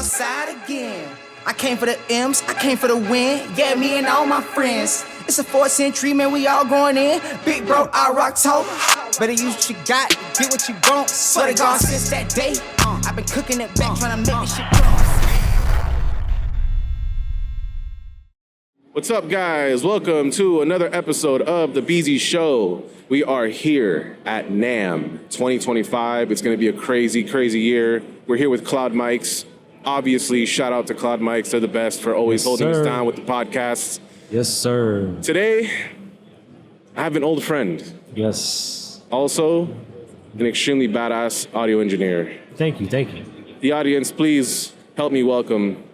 outside again. I came for the M's, I came for the win. Yeah, me and all my friends. It's a 4th century, man, we all going in. Big bro, I rock told. Better use what you got, get what you want. Swear to God, since that day, I've been cooking it back, trying to make this shit grow. What's up, guys? Welcome to another episode of the Beezy Show. We are here at NAMM 2025. It's going to be a crazy, crazy year. We're here with Cloud Mics. Obviously, shout out to Cloud Mics. They're the best for always holding us down with the podcasts. Yes, sir. Today, I have an old friend. Yes. Also, an extremely badass audio engineer. Thank you, thank you. The audience, please help me welcome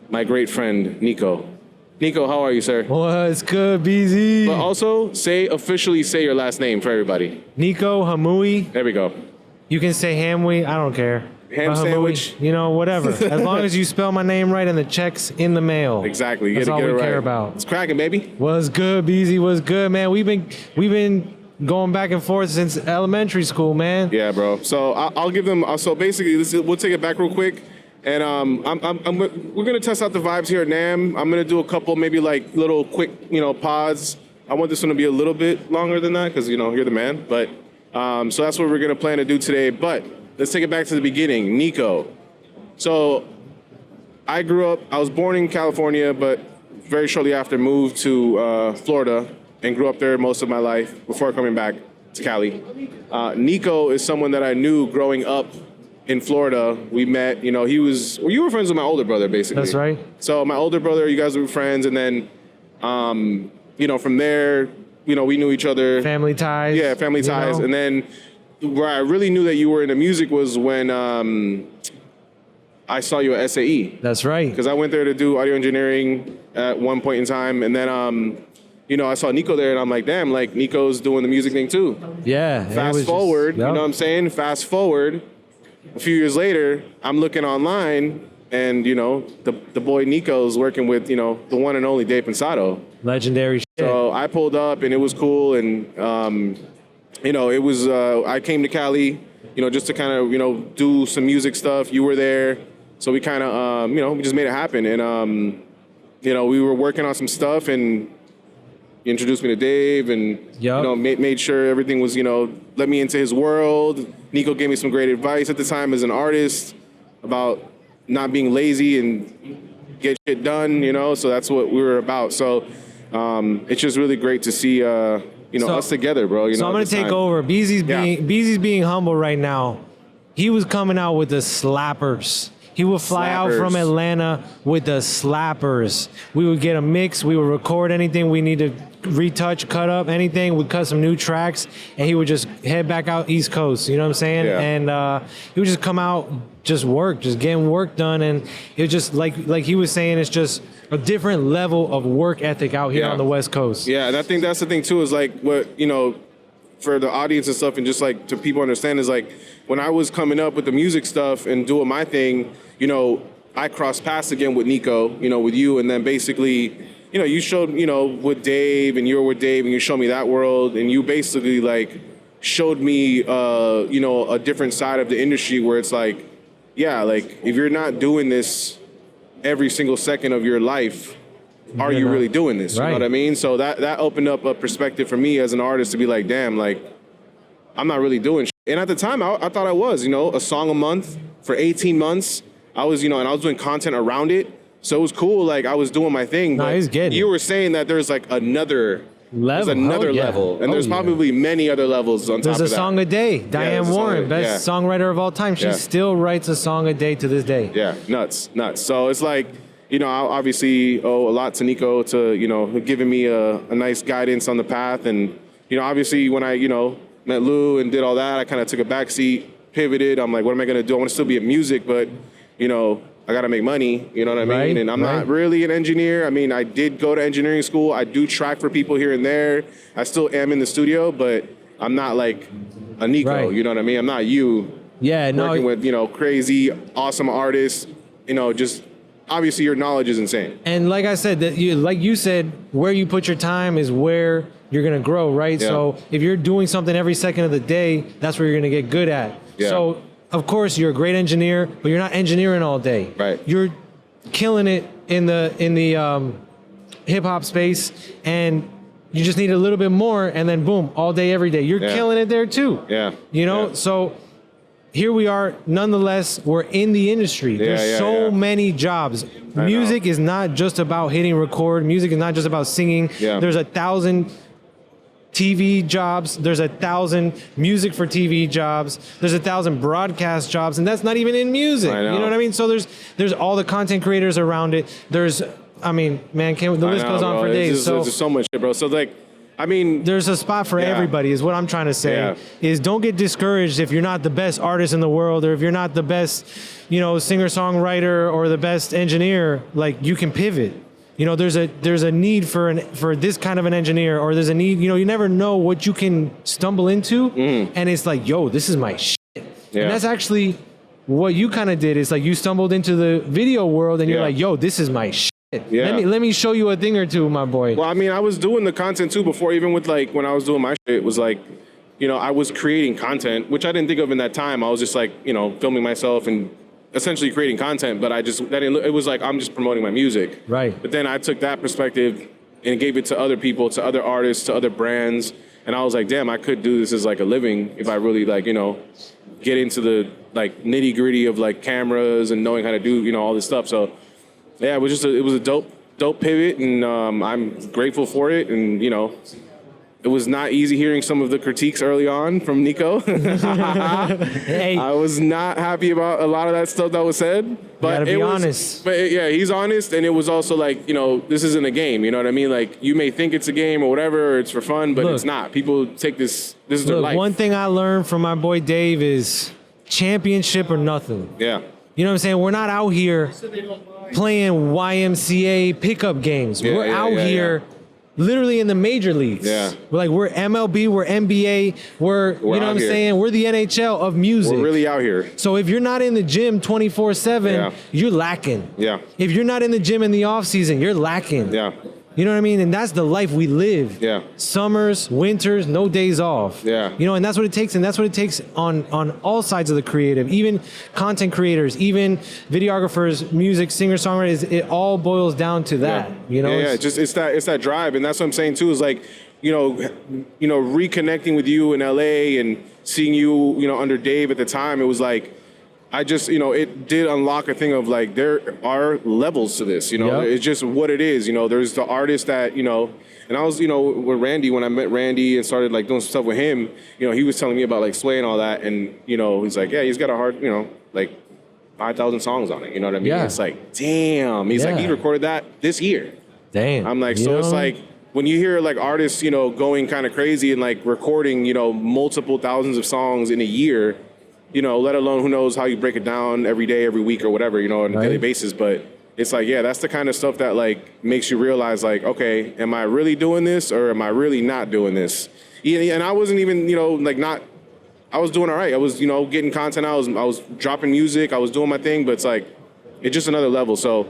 my great friend, Nico. Nico, how are you, sir? What's good, Beezy? But also, officially say your last name for everybody. Nico Hamui. There we go. You can say Hamui, I don't care. Ham Hamui, sandwich. you know, whatever. As long as you spell my name right and the check's in the mail. Exactly. You That's gotta all get we it right. care about. It's cracking, baby. What's good, Beezy? What's good, man? We've been going back and forth since elementary school, man. Yeah, bro. So I'll give them. So basically, we'll take it back real quick, and we're gonna test out the vibes here at NAMM. I'm gonna do a couple, maybe like little quick, pods. I want this one to be a little bit longer than that because you're the man. But so that's what we're gonna plan to do today. But let's take it back to the beginning. Nico. So I was born in California, but very shortly after moved to Florida and grew up there most of my life before coming back to Cali. Nico is someone that I knew growing up in Florida. We met, you were friends with my older brother, basically. That's right. So my older brother, you guys were friends, and then, from there, we knew each other. Family ties. Yeah, family ties. And then where I really knew that you were into music was when I saw you at SAE. That's right. Because I went there to do audio engineering at one point in time, and then, I saw Nico there, and I'm like, damn, like, Nico's doing the music thing too. Yeah. Fast forward, you know what I'm saying? Fast forward, a few years later, I'm looking online, and, the boy Nico's working with, the one and only Pensado. Legendary shit. So I pulled up, and it was cool, and, it was, I came to Cali, just to kind of, do some music stuff. You were there. So we kind of, we just made it happen. And, we were working on some stuff, and you introduced me to Dave, and, made sure everything was, let me into his world. Nico gave me some great advice at the time as an artist about not being lazy and get shit done, so that's what we were about. So it's just really great to see, us together, bro. So I'm going to take over. Beezy's being humble right now. He was coming out with the slappers. He would fly out from Atlanta with the slappers. We would get a mix. We would record anything we need to retouch, cut up, anything. We'd cut some new tracks, and he would just head back out East Coast. You know what I'm saying? Yeah. And he would just come out, just getting work done. And it was just like he was saying, it's just a different level of work ethic out here on the West Coast. Yeah, and I think that's the thing too, is like what, for the audience and stuff, and just like to people understand, is like when I was coming up with the music stuff and doing my thing, I crossed paths again with Nico, with you, and then basically, you showed, with Dave, and you were with Dave, and you showed me that world, and you basically like showed me, a different side of the industry where it's like, yeah, like if you're not doing this every single second of your life, are you really doing this? Right. You know what I mean? So that opened up a perspective for me as an artist to be like, damn, like I'm not really doing shit. And at the time, I thought I was, a song a month for 18 months. I was, and I was doing content around it. So it was cool. Like I was doing my thing. No, but you were saying that there's like another level. There's another level. And there's probably many other levels on top of that. There's a song a day. Diane Warren, best songwriter of all time. She still writes a song a day to this day. Yeah, nuts. So it's like, I obviously owe a lot to Nico to, giving me a nice guidance on the path. And, obviously when I, met Lou and did all that, I kind of took a backseat, pivoted. I'm like, what am I going to do? I want to still be in music, but, I got to make money, you know what I mean? Right, and I'm not really an engineer. I mean, I did go to engineering school. I do track for people here and there. I still am in the studio, but I'm not like a Nico, you know what I mean? I'm not you. Yeah, working with, crazy, awesome artists, just obviously your knowledge is insane. And like I said, like you said, where you put your time is where you're going to grow, right? Yeah. So if you're doing something every second of the day, that's where you're going to get good at. Yeah. So of course, you're a great engineer, but you're not engineering all day. Right. You're killing it in the hip hop space, and you just need a little bit more, and then boom, all day, every day. You're killing it there too. Yeah. You know, Yeah. so here we are. Nonetheless, we're in the industry. There's so many jobs. Music is not just about hitting record. Music is not just about singing. Yeah. There's 1,000 TV jobs. There's 1,000 music for TV jobs. There's 1,000 broadcast jobs, and that's not even in music. I know. You know what I mean? So there's all the content creators around it. There's, I mean, man, the list goes on for days. There's just so much shit, bro. So like, I mean, there's a spot for everybody is what I'm trying to say. Yeah. Is don't get discouraged if you're not the best artist in the world, or if you're not the best, you know, singer-songwriter or the best engineer. Like, you can pivot. You know, there's a need for this kind of an engineer, or there's a need, you know, you never know what you can stumble into, and it's like, yo, this is my shit. Yeah. And that's actually what you kind of did. Is like you stumbled into the video world, and you're like, yo, this is my shit. Yeah. Let me show you a thing or two, my boy. Well, I mean, I was doing the content too before, even with like when I was doing my shit, it was like, you know, I was creating content, which I didn't think of in that time. I was just like, you know, filming myself and essentially creating content, but it was like, I'm just promoting my music. Right. But then I took that perspective and gave it to other people, to other artists, to other brands. And I was like, damn, I could do this as like a living if I really like, you know, get into the like nitty gritty of like cameras and knowing how to do, you know, all this stuff. So yeah, it was a dope pivot, and I'm grateful for it. And you know, it was not easy hearing some of the critiques early on from Nico. Hey, I was not happy about a lot of that stuff that was said. But gotta be honest. But yeah, he's honest, and it was also like, you know, this isn't a game. You know what I mean? Like, you may think it's a game or whatever, or it's for fun, but it's not. People take this is their life. One thing I learned from my boy Dave is championship or nothing. Yeah. You know what I'm saying? We're not out here playing YMCA pickup games. We're out here literally in the major leagues. Yeah. We're MLB, we're NBA, we're you know what I'm here. saying? We're the NHL of music. We're really out here. So if you're not in the gym 24/7, you're lacking. Yeah. If you're not in the gym in the off season, you're lacking. Yeah. You know what I mean? And that's the life we live. Yeah. Summers, winters, no days off. Yeah. You know, and that's what it takes. And that's what it takes on all sides of the creative, even content creators, even videographers, music, singers, songwriters. It all boils down to that. Yeah. You know? Yeah, just it's that drive. And that's what I'm saying too, is like, you know, reconnecting with you in LA and seeing you, you know, under Dave at the time, it was like, I just, you know, it did unlock a thing of like, there are levels to this, you know, it's just what it is. You know, there's the artist that, you know, and I was, you know, with Randy, when I met Randy and started like doing some stuff with him, you know, he was telling me about like Sway and all that. And, you know, he's like, yeah, he's got a hard, you know, like 5,000 songs on it. You know what I mean? Yeah. It's like, damn. He's like, he recorded that this year. Damn. I'm like, so it's like, when you hear like artists, you know, going kind of crazy and like recording, you know, multiple thousands of songs in a year, you know, let alone who knows how you break it down every day, every week or whatever, you know, on a daily basis. But it's like, yeah, that's the kind of stuff that like makes you realize like, okay, am I really doing this or am I really not doing this? And I wasn't even, you know, like I was doing all right. I was, you know, getting content. I was dropping music. I was doing my thing, but it's like, it's just another level. So,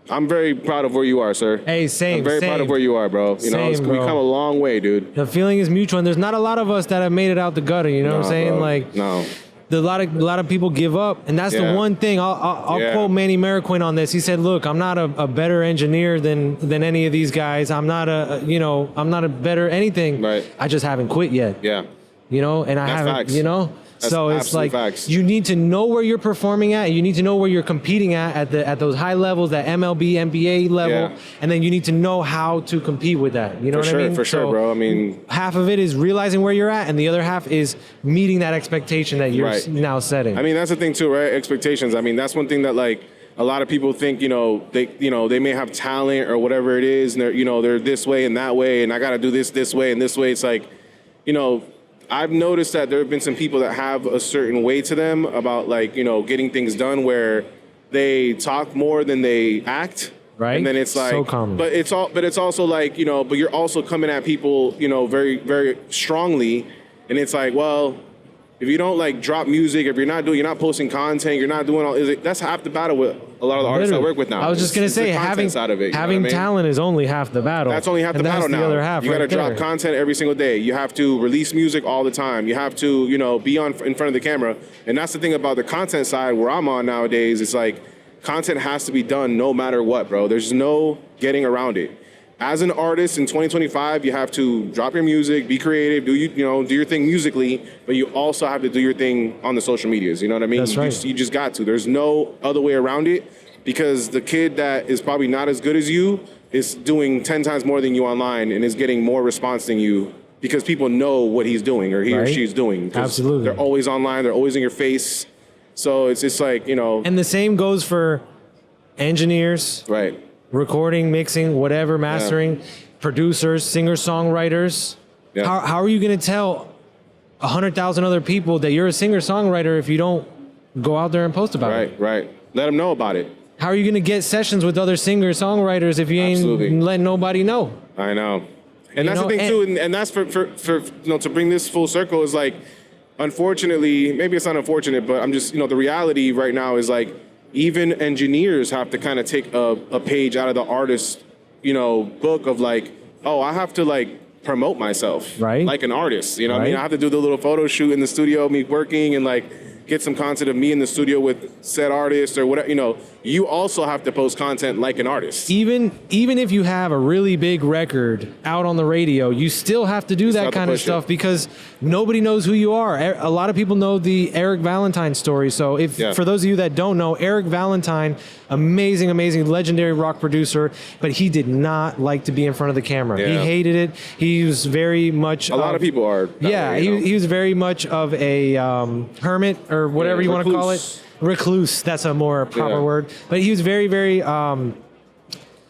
I'm very proud of where you are, sir. Hey, same. I'm very proud of where you are, bro. You know, we come a long way, dude. The feeling is mutual, and there's not a lot of us that have made it out the gutter. You know what I'm saying? Bro. Like, no. A lot of people give up, and that's the one thing. I'll quote Manny Marroquin on this. He said, "Look, I'm not a better engineer than any of these guys. I'm not I'm not a better anything. Right. I just haven't quit yet. Yeah. You know, and I haven't. Facts. You know." That's so it's like facts. You need to know where you're performing at. You need to know where you're competing at those high levels, that MLB, NBA level, and then you need to know how to compete with that. You know what I mean? For sure, bro. I mean, half of it is realizing where you're at, and the other half is meeting that expectation that you're now setting. I mean, that's the thing too, right? Expectations. I mean, that's one thing that like a lot of people think, you know, they may have talent or whatever it is, and they're this way and that way, and I got to do this way and this way. It's like, you know, I've noticed that there have been some people that have a certain way to them about like, you know, getting things done where they talk more than they act. Right. And then it's like, so common. but it's also like, you know, but you're also coming at people, you know, very, very strongly. And it's like, well, if you don't like drop music, if you're not posting content, you're not doing that's half the battle with a lot of the artists I work with now. I was just gonna say, having talent is only half the battle. That's only half the battle now. The other half. You got to drop content every single day. You have to release music all the time. You have to, be in front of the camera. And that's the thing about the content side where I'm on nowadays. It's like content has to be done no matter what, bro. There's no getting around it. As an artist in 2025, you have to drop your music, be creative, do your thing musically, but you also have to do your thing on the social medias. You know what I mean? That's right. You just got to. There's no other way around it, because the kid that is probably not as good as you is doing 10 times more than you online and is getting more response than you, because people know what he's doing or he or she's doing. Absolutely. They're always online. They're always in your face. So it's just like, And the same goes for engineers. Right. Recording, mixing, whatever, mastering, producers, singer-songwriters. Yeah. How are you going to tell 100,000 other people that you're a singer-songwriter if you don't go out there and post about it? Right. Let them know about it. How are you going to get sessions with other singer-songwriters if you ain't letting nobody know? I know. And that's the thing, too. And that's for to bring this full circle is like, unfortunately, maybe it's not unfortunate, but I'm just, the reality right now is like, even engineers have to kind of take a page out of the artist's, book of like, oh, I have to like promote myself, right? Like an artist, what I mean? I have to do the little photo shoot in the studio, me working, and like get some content of me in the studio with said artist or whatever. You also have to post content like an artist. Even if you have a really big record out on the radio, you still have to do that kind of stuff because nobody knows who you are. A lot of people know the Eric Valentine story. So for those of you that don't know, Eric Valentine, amazing, legendary rock producer, but he did not like to be in front of the camera. Yeah. He hated it. He was very much... A lot of people are. He was very much of a hermit or whatever you want to call it. Recluse, that's a more proper word. But he was very, very, very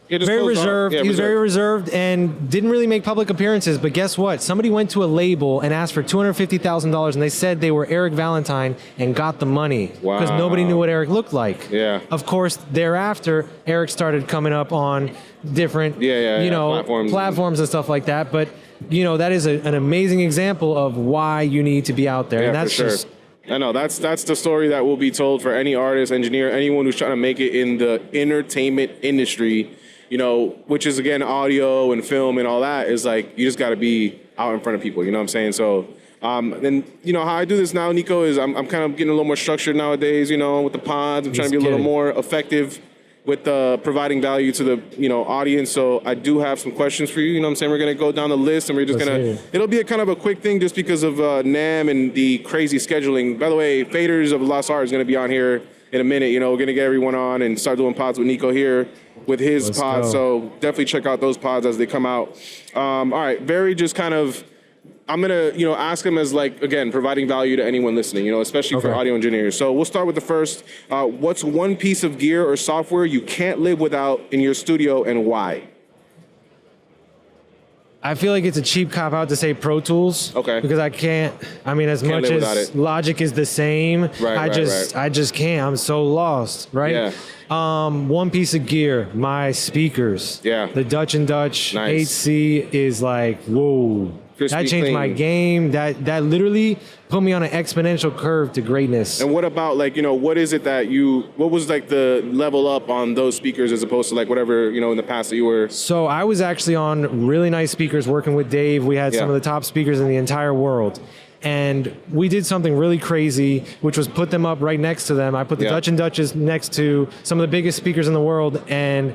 reserved. He was very reserved and didn't really make public appearances. But guess what? Somebody went to a label and asked for $250,000, and they said they were Eric Valentine and got the money because nobody knew what Eric looked like. Yeah. Of course, thereafter, Eric started coming up on different, platforms and stuff like that. But that is an amazing example of why you need to be out there. Yeah, and that's for sure. I know that's the story that will be told for any artist, engineer, anyone who's trying to make it in the entertainment industry, which is again audio and film and all that, is like you just got to be out in front of people. You know what I'm saying? So, and how I do this now, Nico, is I'm kind of getting a little more structured nowadays. With the pods, I'm trying to be a little more effective with providing value to the audience. So I do have some questions for you. We're going to go down the list and we're just it'll be a kind of a quick thing just because of Nam and the crazy scheduling. By the way, Faders of Lost Art is going to be on here in a minute. We're going to get everyone on and start doing pods with Nico here with his pods. So definitely check out those pods as they come out. All right, very just kind of, I'm going to, ask him as like, again, providing value to anyone listening, especially for audio engineers. So we'll start with the first. What's one piece of gear or software you can't live without in your studio and why? I feel like it's a cheap cop-out to say Pro Tools. Okay. Because as much as Logic is the same, I just can't. I'm so lost, right? Yeah. One piece of gear, my speakers. Yeah. The Dutch and Dutch nice. 8C is like, whoa. That changed my game. That literally put me on an exponential curve to greatness. And what about what is it that what was like the level up on those speakers as opposed to like whatever, in the past that you were? So I was actually on really nice speakers working with Dave. We had some of the top speakers in the entire world. And we did something really crazy, which was put them up right next to them. I put the Dutch and Dutches next to some of the biggest speakers in the world, and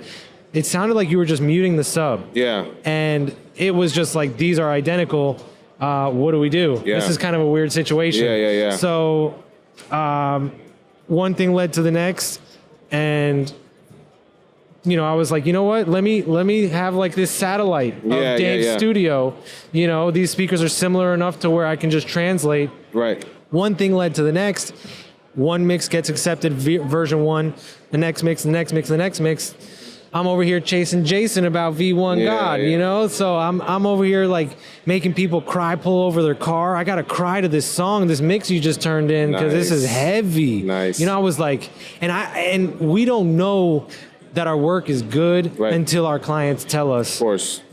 it sounded like you were just muting the sub. Yeah. And it was just like, these are identical. What do we do? Yeah. This is kind of a weird situation. Yeah. So one thing led to the next. And, I was like, you know what? Let me have like this satellite of Dave's studio. These speakers are similar enough to where I can just translate. Right. One thing led to the next. One mix gets accepted, version 1. The next mix, the next mix, the next mix. I'm over here chasing Jason about V1 God, So I'm over here like making people cry, pull over their car. I gotta cry to this song, this mix you just turned in because this is heavy. Nice. I was like, and we don't know that our work is good until our clients tell us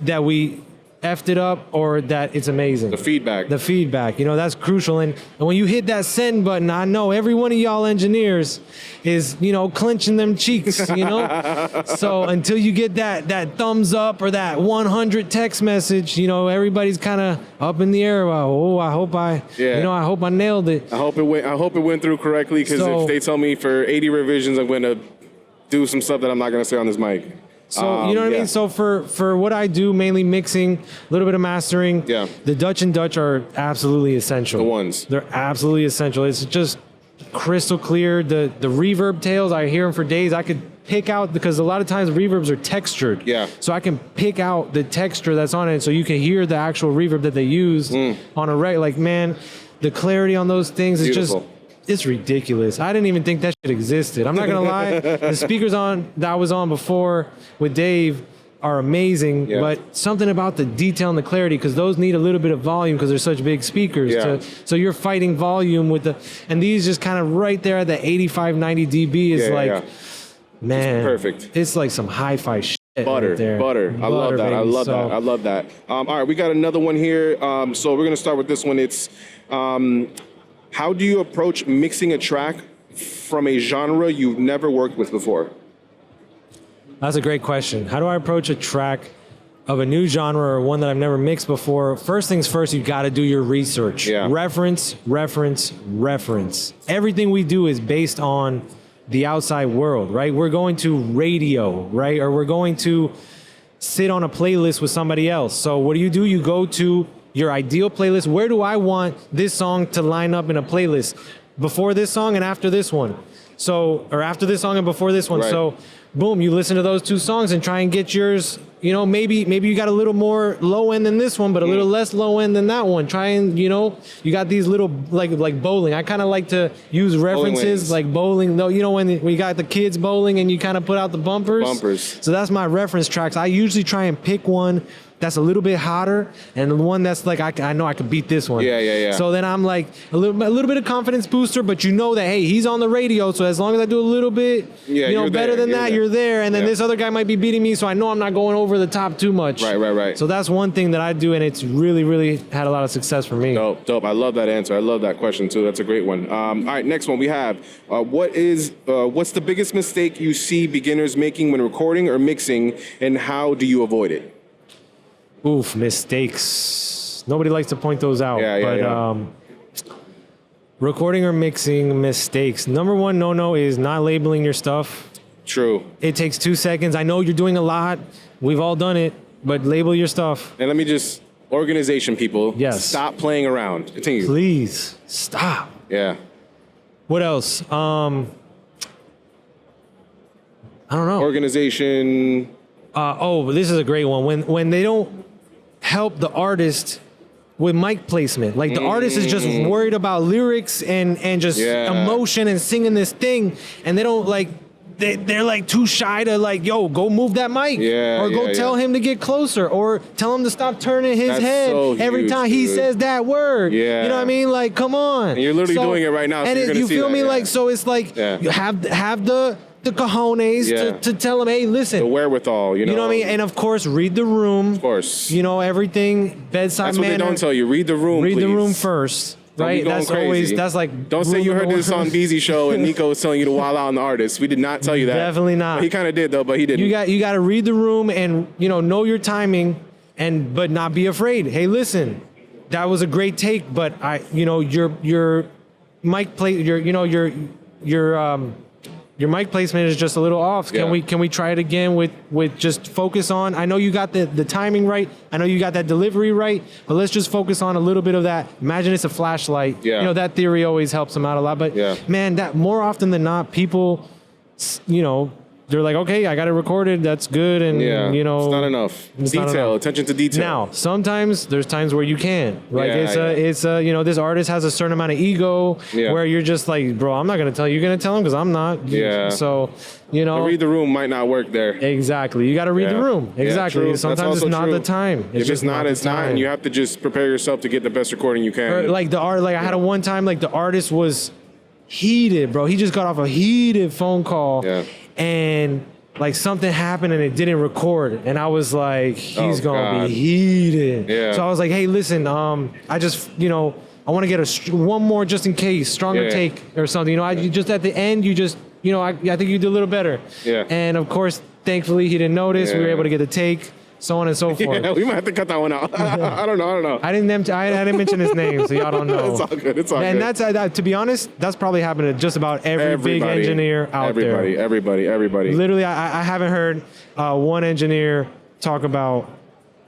that we effed it up or that it's amazing. The feedback. The feedback, you know, that's crucial. And when you hit that send button, I know every one of y'all engineers is, you know, clenching them cheeks, you know? So until you get that thumbs up or that 100 text message, you know, everybody's kind of up in the air about, I hope I nailed it. I hope it went through correctly, because if they tell me for 80 revisions, I'm going to do some stuff that I'm not going to say on this mic. So, you know what I mean? So for what I do, mainly mixing, a little bit of mastering, the Dutch and Dutch are absolutely essential. The ones. They're absolutely essential. It's just crystal clear. The reverb tails, I hear them for days. I could pick out, because a lot of times reverbs are textured. Yeah. So I can pick out the texture that's on it, so you can hear the actual reverb that they used on a like, man, the clarity on those things is beautiful. Just... It's ridiculous. I didn't even think that shit existed. I'm not gonna lie. The speakers that I was on before with Dave are amazing, but something about the detail and the clarity, because those need a little bit of volume because they're such big speakers. So you're fighting volume with and these just kind of right there at the 85, 90 dB is man, it's perfect. It's like some hi-fi shit. Butter. I love that. Baby. I love that. All right, we got another one here. So we're gonna start with this one. It's how do you approach mixing a track from a genre you've never worked with before? That's a great question. How do I approach a track of a new genre or one that I've never mixed before? First things first, you got to do your research. Reference. Everything we do is based on the outside world, right? We're going to radio, right? Or we're going to sit on a playlist with somebody else. So what do? You go to your ideal playlist. Where do I want this song to line up in a playlist? Before this song and after this one. So, or after this song and before this one. Right. So, boom, you listen to those two songs and try and get yours. You know, maybe you got a little more low end than this one, but a little less low end than that one. Try and, you know, you got these little, like bowling. I kind of like to use references like bowling. Though, you know, when we got the kids bowling and you kind of put out the bumpers. So that's my reference tracks. I usually try and pick one that's a little bit hotter, and the one that's like, I know I could beat this one. Yeah. So then I'm like a little bit of confidence booster, but you know that, hey, he's on the radio, so as long as I do a little bit, better than that, you're there. And then this other guy might be beating me, so I know I'm not going over the top too much. Right. So that's one thing that I do, and it's really, really had a lot of success for me. Dope. I love that answer. I love that question too. That's a great one. All right, next one we have. What's the biggest mistake you see beginners making when recording or mixing, and how do you avoid it? Oof, mistakes. Nobody likes to point those out. Recording or mixing mistakes. Number one no is not labeling your stuff. True. It takes 2 seconds. I know you're doing a lot. We've all done it, but label your stuff. And let me just, organization people. Yes. Stop playing around. Continue. Please, stop. Yeah. What else? I don't know. Organization. This is a great one. When they don't help the artist with mic placement. Like the artist is just worried about lyrics and just emotion and singing this thing, and they don't like, they're like too shy to like, yo, go move that mic. Or go tell him to get closer, or tell him to stop turning his head every time he says that word. You know what I mean? Like, come on. And you're literally doing it right now. And so you feel me? Like, so it's like, you have the cojones to tell them, hey, listen. The wherewithal, you know. You know what I mean? And of course, read the room. Of course. You know, everything, bedside That's manner. That's what they don't tell you. Read the room, Read please. the room first. Right? That's crazy. Always, that's like... Don't say you heard this on Beezy show and Nico was telling you to wild out on the artist. We did not tell you that. Definitely not. Well, he kind of did, though, but he didn't. You got to read the room and, you know your timing, but not be afraid. Hey, listen, that was a great take, but your mic play, your mic placement is just a little off. Can we try it again with just focus on? I know you got the timing right. I know you got that delivery right. But let's just focus on a little bit of that. Imagine it's a flashlight. You know, that theory always helps them out a lot. But man, that more often than not, people, they're like, okay, I got it recorded. That's good. And, it's not enough. Attention to detail. Now, sometimes there's times where you can. Like this artist has a certain amount of ego where you're just like, bro, I'm not going to tell you. You're going to tell him because I'm not. So, the read the room might not work there. Exactly. You got to read the room. Exactly. Sometimes it's not the time. If it's not, it's not. And you have to just prepare yourself to get the best recording you can. Or I had a one time, like the artist was heated, bro. He just got off a heated phone call. And like something happened and it didn't record, and I was like, he's gonna be heated. Yeah. So I was like, hey, listen, I just, I want to get one more just in case, stronger take or something. I just at the end, you just, I think you did a little better. Yeah. And of course, thankfully, he didn't notice. We were able to get the take. So on and so forth. Yeah, we might have to cut that one out. I don't know. I didn't mention his name, so y'all don't know. It's all good. And that's to be honest, that's probably happened to just about every big engineer out there. Everybody. Literally, I haven't heard one engineer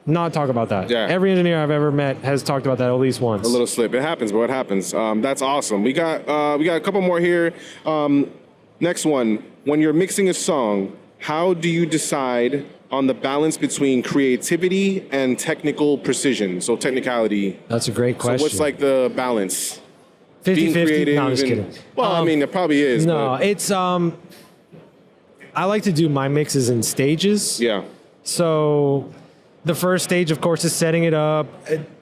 not talk about that. Yeah. Every engineer I've ever met has talked about that at least once. A little slip. It happens, bro. It happens. That's awesome. We got a couple more here. Next one. When you're mixing a song, how do you decide on the balance between creativity and technical precision? So technicality. That's a great question. So what's like the balance? 50-50? No, I'm just kidding. Well, I mean, it probably is. No, but. it's I like to do my mixes in stages. Yeah. So the first stage, of course, is setting it up,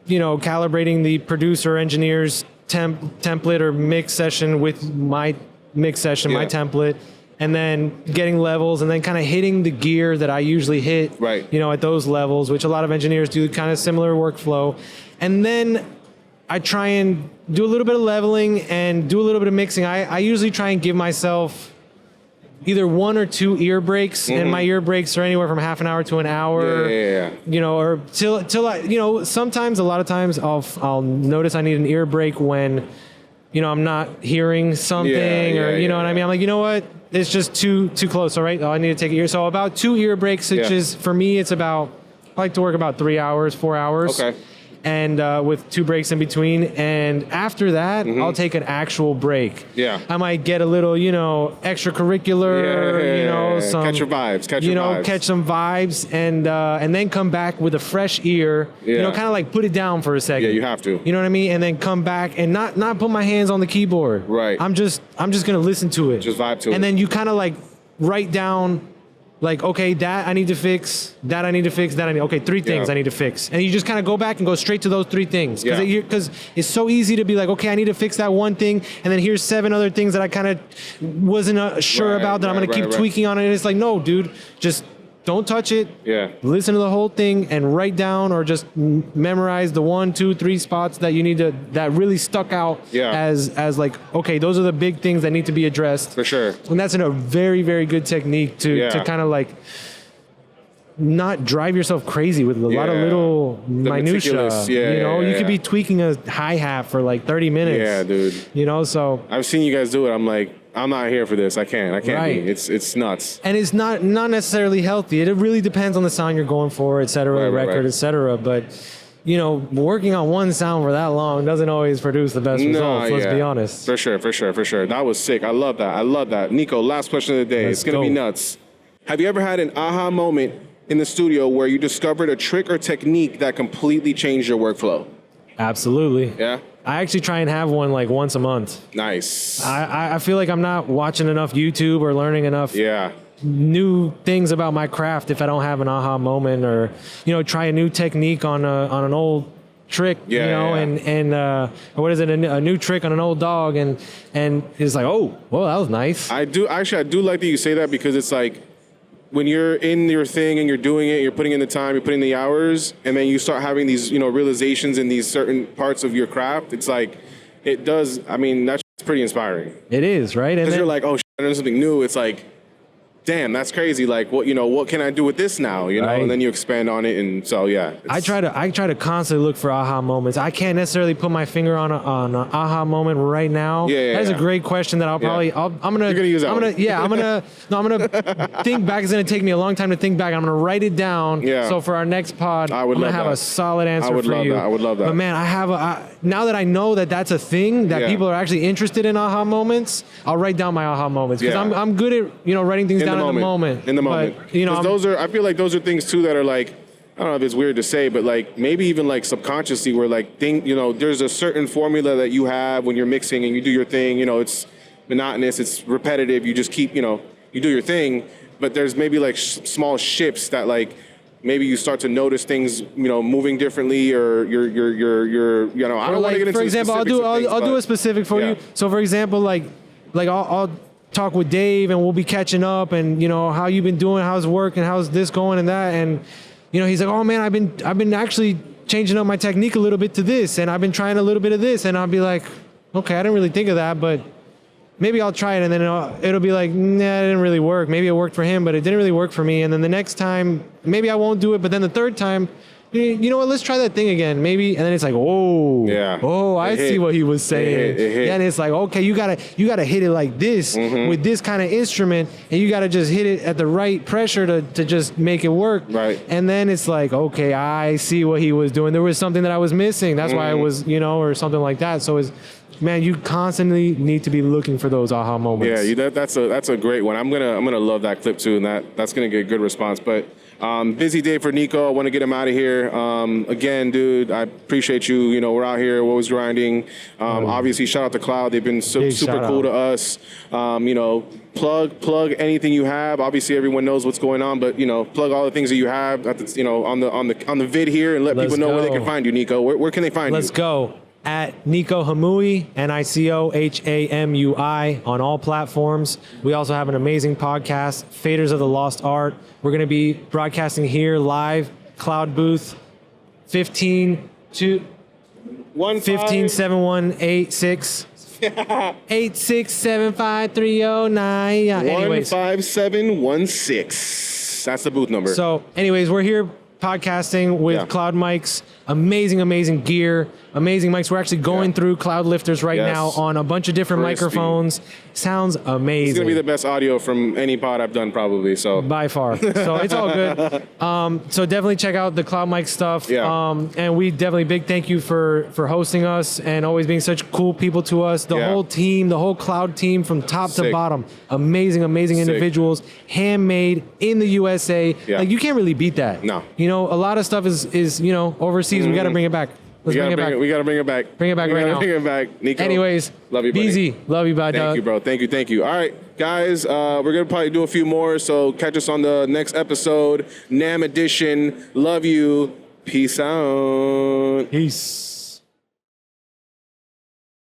calibrating the producer engineer's template or mix session with my mix session, my template, and then getting levels and then kind of hitting the gear that I usually hit, right. At those levels, which a lot of engineers do kind of similar workflow. And then I try and do a little bit of leveling and do a little bit of mixing. I usually try and give myself either 1 or 2 ear breaks, and my ear breaks are anywhere from half an hour to an hour. Yeah. Or till I, sometimes, a lot of times I'll notice I need an ear break when, I'm not hearing something what I mean? I'm like, you know what? It's just too close. All right. I need to take a ear. So about 2 ear breaks, which is, for me, I like to work about 3 hours, 4 hours. Okay. And with 2 breaks in between. And after that, I'll take an actual break. Yeah. I might get a little, extracurricular, some, catch your vibes, catch some vibes and then come back with a fresh ear, kind of like put it down for a second. Yeah, you have to. You know what I mean? And then come back and not put my hands on the keyboard. Right. I'm just going to listen to it. Just vibe to it. And then you kind of like write down, like, okay, that I need to fix, that I need to fix, okay, 3 things I need to fix. And you just kind of go back and go straight to those 3 things. Because it's so easy to be like, okay, I need to fix that one thing, and then here's 7 other things that I kind of wasn't sure about that I'm going to keep tweaking on it. And it's like, no, dude, just don't touch it. Yeah. Listen to the whole thing and write down or just memorize the 1, 2, 3 spots that you need to, that really stuck out as like, okay, those are the big things that need to be addressed. For sure. And that's a very, very good technique to kind of like not drive yourself crazy with a lot of little minutia. You could be tweaking a hi-hat for like 30 minutes. Yeah, dude. So I've seen you guys do it. I'm like, I'm not here for this. I can't right. be. It's nuts. And it's not necessarily healthy. It really depends on the sound you're going for, et cetera, record, et cetera. But, working on one sound for that long doesn't always produce the best results, let's be honest. For sure. That was sick. I love that. Nico, last question of the day. It's going to be nuts. Have you ever had an aha moment in the studio where you discovered a trick or technique that completely changed your workflow? Absolutely. Yeah? I actually try and have one like once a month. Nice. I feel like I'm not watching enough YouTube or learning enough new things about my craft if I don't have an aha moment or, try a new technique on an old trick, and what is it, a new trick on an old dog, and it's like, oh, well, that was nice. I do like that you say that, because it's like, when you're in your thing and you're doing it, you're putting in the time, you're putting in the hours, and then you start having these, realizations in these certain parts of your craft, it's like, it does, that's pretty inspiring. It is, right? Because you're like, oh, I learned something new. It's like, damn, that's crazy. Like, what can I do with this now? Right. And then you expand on it, and so I try to constantly look for aha moments. I can't necessarily put my finger on an aha moment right now. That's a great question that I'm gonna use that I'm gonna think back. It's gonna take me a long time to think back. I'm gonna write it down. So for our next pod, I'm gonna have a solid answer for you. I would love that. But man, now that I know that that's a thing that people are actually interested in aha moments, I'll write down my aha moments, because I'm good at writing things down in the moment. But, I feel like those are things too that are like, I don't know if it's weird to say, but like maybe even like subconsciously, where like there's a certain formula that you have when you're mixing and you do your thing. It's monotonous, it's repetitive. You just keep, you do your thing. But there's maybe like small shifts that like maybe you start to notice things, moving differently, or you're I don't want to get into for example, I'll do a specific for you. So for example, like I'll talk with Dave, and we'll be catching up, and how you been doing, how's work, and how's this going and that, and he's like, oh man, I've been actually changing up my technique a little bit to this, and I've been trying a little bit of this, and I'll be like, okay, I didn't really think of that, but maybe I'll try it, and then it'll be like, nah, it didn't really work. Maybe it worked for him, but it didn't really work for me, and then the next time, maybe I won't do it, but then the third time, you know what, let's try that thing again, maybe. And then it's like, I see what he was saying. It hit. Yeah, and it's like, okay, you gotta hit it like this with this kind of instrument, and you gotta just hit it at the right pressure to just make it work. Right. And then it's like, okay, I see what he was doing. There was something that I was missing. That's why I was, or something like that. So man, you constantly need to be looking for those aha moments. Yeah, that's a great one. I'm gonna love that clip too, and that's gonna get a good response. But busy day for Nico. I want to get him out of here. Again, dude, I appreciate you. We're out here, we're always grinding. Obviously, shout out to Cloud. They've been super cool to us. Plug anything you have. Obviously, everyone knows what's going on, but plug all the things that you have at the, on the vid here, and let people know where they can find you, Nico. Where can they find you? Let's go. At Nico Hamui, NicoHamui, on all platforms. We also have an amazing podcast, Faders of the Lost Art. We're going to be broadcasting here live, Cloud Booth, 157186. 8675309. Anyways. 15716. That's the booth number. So, anyways, we're here podcasting with Cloud mics. Amazing gear, amazing mics. We're actually going through Cloud lifters right now on a bunch of different microphones. Sounds amazing. It's gonna be the best audio from any pod I've done, probably. So by far. So it's all good. So definitely check out the Cloud mic stuff. Yeah. And we definitely big thank you for hosting us and always being such cool people to us. The whole team, the whole Cloud team from top to bottom. Amazing individuals, handmade in the USA. Yeah. Like you can't really beat that. No. A lot of stuff is overseas. We got to bring it back. We got to bring it back. Bring it back right now. Bring it back, Nico. Anyways, love you, buddy. Beezy, love you, bud. Thank you, bro. Thank you. All right, guys, we're going to probably do a few more, so catch us on the next episode, NAM edition. Love you. Peace out. Peace.